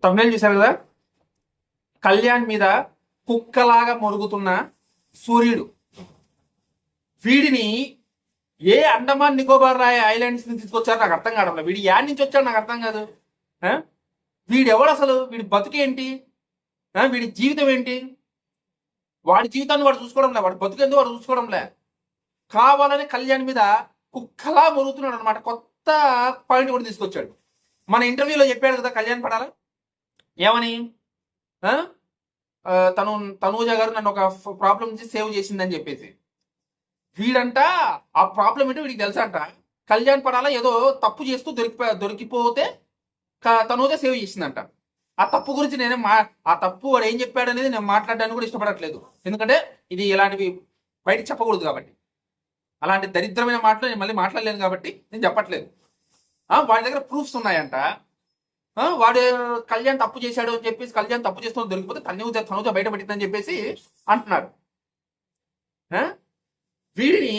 తమిళ చూశారు కదా, కళ్యాణ్ మీద కుక్కలాగా మొరుగుతున్న సూర్యుడు. వీడిని ఏ అండమాన్ నికోబార్ రాయ్ ఐలాండ్స్ నుంచి తీసుకొచ్చారు నాకు అర్థం కావడం లేదు. వీడి యాడ్ నుంచి వచ్చాడు నాకు అర్థం కాదు. వీడెవడు అసలు? వీడి బతుకేంటి? వీడి జీవితం ఏంటి? వాడి జీవితాన్ని వాడు చూసుకోవడంలే, వాడి బతుకేందో వాడు చూసుకోవడంలే. కావాలని కళ్యాణ్ మీద కుక్కలా మొరుగుతున్నాడు అనమాట. కొత్త పాయింట్ కూడా తీసుకొచ్చాడు. మన ఇంటర్వ్యూలో చెప్పాడు కదా కళ్యాణ్ పడాల ఏమని, తనూజ గారు నన్ను ఒక ప్రాబ్లం నుంచి సేవ్ చేసిందని చెప్పేసి. వీడంట ఆ ప్రాబ్లం ఏంటో వీడికి తెలుసంట. కళ్యాణ్ పడాల ఏదో తప్పు చేస్తూ దొరికిపోతే తనూజ సేవ్ చేసిందంట. ఆ తప్పు గురించి ఆ తప్పు వాడు ఏం చెప్పాడు అనేది నేను మాట్లాడడానికి కూడా ఇష్టపడట్లేదు. ఎందుకంటే ఇది ఇలాంటివి బయటకు చెప్పకూడదు కాబట్టి. అలాంటి దరిద్రమైన మాటలు నేను మళ్ళీ మాట్లాడలేను కాబట్టి నేను చెప్పట్లేదు. వాడి దగ్గర ప్రూఫ్స్ ఉన్నాయంట. వాడు కళ్యాణ్ తప్పు చేశాడు అని చెప్పేసి, కళ్యాణ్ తప్పు చేస్తున్న దొరికిపోతే తనూజ బయట పెట్టిందని చెప్పేసి అంటున్నాడు. వీడిని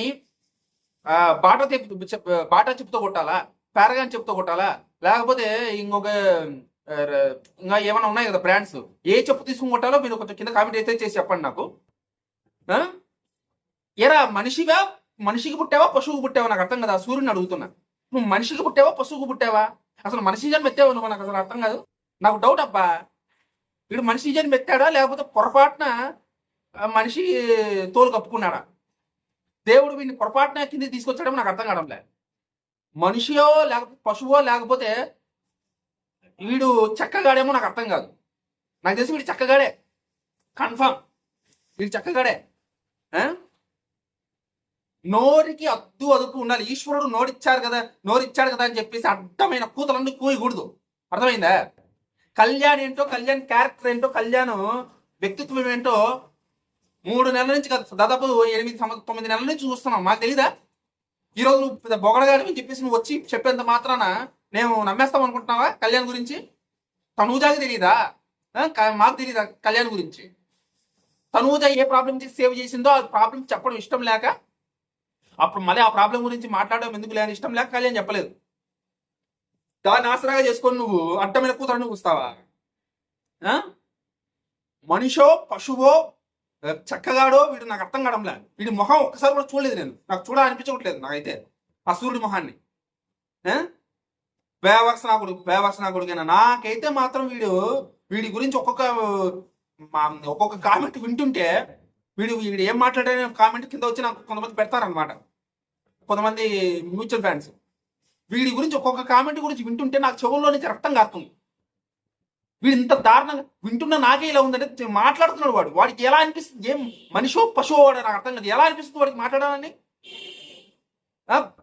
బాటా చెప్పుతో కొట్టాలా, పారగాన్ చెప్పుతో కొట్టాలా, లేకపోతే ఇంకా ఏమైనా ఉన్నాయి కదా బ్రాండ్స్, ఏ చెప్పు తీసుకుని కొట్టాలో మీరు కొంచెం కింద కామెంట్ అయితే చేసి చెప్పండి నాకు. ఎరా మనిషికి పుట్టావా పశువుకు పుట్టావా నాకు అర్థం కదా. సూర్యుని అడుగుతున్నా, నువ్వు మనిషికి పుట్టావా పశువుకు పుట్టావా? అసలు మనిషి జన్మ ఎత్తావా నువ్వు? నాకు అసలు అర్థం కాదు. నాకు డౌట్ అబ్బా, వీడు మనిషి జన్మ ఎత్తాడా లేకపోతే పొరపాటున మనిషి తోలు కప్పుకున్నాడా? దేవుడు వీడిని పొరపాటున కింద తీసుకొచ్చాడో నాకు అర్థం కావడంలే. మనిషియో లేకపోతే పశువో లేకపోతే వీడు చక్కగాడేమో నాకు అర్థం కాదు. నాకు తెలిసి వీడు చక్కగాడే, కన్ఫర్మ్ వీడు చక్కగాడే. నోరికి అదుపు ఉండాలి. ఈశ్వరుడు నోరిచ్చాడు కదా అని చెప్పేసి అడ్డమైన కూతలన్నీ కూయకూడదు. అర్థమైందా? కళ్యాణ్ ఏంటో, కళ్యాణ్ క్యారెక్టర్ ఏంటో, కళ్యాణ్ వ్యక్తిత్వం ఏంటో 3 నెలల నుంచి కదా, దాదాపు 8-9 నెలల నుంచి చూస్తున్నాం. మాకు తెలీదా? ఈరోజు నువ్వు బొగడగాడి అని చెప్పేసి నువ్వు వచ్చి చెప్పేంత మాత్రాన మేము నమ్మేస్తాం అనుకుంటున్నావా? కళ్యాణ్ గురించి తనూజాకి తెలీదా? మాకు తెలీదా కళ్యాణ్ గురించి? తనూజ ఏ ప్రాబ్లం చేసి సేవ్ చేసిందో ఆ ప్రాబ్లం చెప్పడం ఇష్టం లేక, అప్పుడు మళ్ళీ ఆ ప్రాబ్లం గురించి మాట్లాడడం ఎందుకు లేని ఇష్టం లేక కళ్యాణ్ చెప్పలేదు. దాన్ని ఆసరాగా చేసుకొని నువ్వు అడ్డమైన కూతురని చూస్తావా? మనిషో పశువో చక్కగాడో వీడు నాకు అర్థం కావడంలే. వీడి మొహం ఒక్కసారి కూడా చూడలేదు నేను, నాకు చూడాలనిపించట్లేదు నాకైతే ఆ సూర్యుడి మొహాన్ని. బేవర్సనా కొడుకైనా నాకైతే మాత్రం వీడి గురించి ఒక్కొక్క కామెంట్ వింటుంటే వీడు ఏం మాట్లాడే కామెంట్ కింద వచ్చి నాకు కొంతమంది పెడతారనమాట, కొంతమంది మ్యూచువల్ ఫ్యాన్స్. వీడి గురించి ఒక్కొక్క కామెంట్ గురించి వింటుంటే నాకు చెవుల్లో నుంచి రక్తం కాస్తుంది. వీడు ఇంత దారుణంగా వింటున్నా నాకే ఇలా ఉందంటే మాట్లాడుతున్నాడు వాడికి ఎలా అనిపిస్తుంది? ఏం మనిషో పశువో వాడు నాకు అర్థం కాదు. ఎలా అనిపిస్తుంది వాడికి మాట్లాడాలని?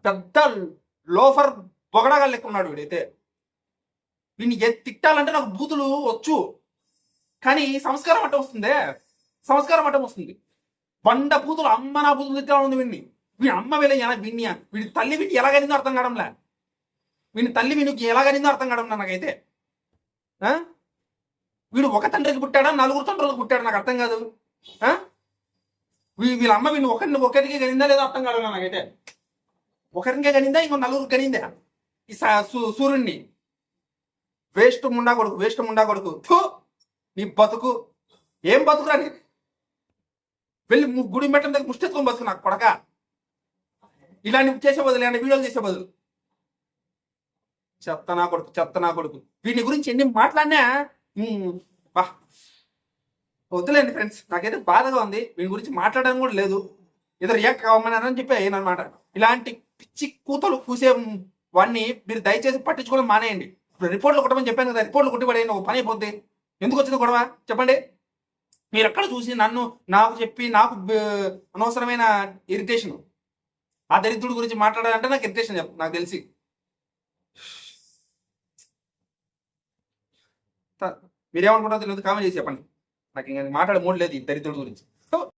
పెద్ద లోఫర్ బొగడగా లెక్క ఉన్నాడు వీడైతే. వీడిని తిట్టాలంటే నాకు బూతులు వచ్చు, కానీ సంస్కారం అడ్డం వస్తుంది. బండ బూతులు, అమ్మ నా బూతులు తిట్టా ఉంది వీడిని. వీడి అమ్మ వీడి తల్లి వీడికి ఎలాగనిందో అర్థం కావడంలే. వీడి తల్లి వీడికి ఎలాగనిందో అర్థం కావడంలే నాకైతే. వీడు ఒక తండ్రికి పుట్టాడా 4 తండ్రులకు పుట్టాడు నాకు అర్థం కాదు. వీళ్ళ అమ్మ వీడిని ఒకరికి కనిందా లేదా అర్థం కాదు నాకైతే. ఒకరికే కనిందా, ఇంకో 4 కనిందా ఈ సూర్యుడిని? వేస్ట్ ముండా కొడుకు. నీ బతుకు ఏం బతుకురా? నీ వెళ్ళి గుడి మెట్టం దగ్గర ముష్టెత్తుకొని బతుకు నాకు కొడక. ఇలాంటి చేసే బదులు, ఇలాంటి వీడియోలు చేసే బదులు చెత్త నా కొడుకు. వీడిని గురించి ఎన్ని మాట్లాడినా వద్దులేండి ఫ్రెండ్స్, నాకైతే బాధగా ఉంది. వీడి గురించి మాట్లాడడం కూడా లేదు, ఏదో రియాక్ట్ కావమని చెప్పి అయ్యానమాట. ఇలాంటి పిచ్చి కూతలు కూసే వాడిని మీరు దయచేసి పట్టించుకోవడం మానేయండి. రిపోర్ట్లు కొట్టమని చెప్పాను కదా, రిపోర్ట్లు కొట్టి పడేయండి, ఒక పని అయిపోద్ది. ఎందుకు వచ్చింది గొడవ చెప్పండి? మీరు ఎక్కడ చూసి నాకు చెప్పి నాకు అనవసరమైన ఇరిటేషన్. ఆ దరిద్రుడి గురించి మాట్లాడాలంటే నాకు ఇరిటేషన్ నాకు తెలిసి. మీరేమనుకుంటారో తెలియదు, కామెంట్ చేసి చెప్పండి. నాకు ఇంకా మాట్లాడే మూడు లేదు ఈ దరిద్రుడి గురించి.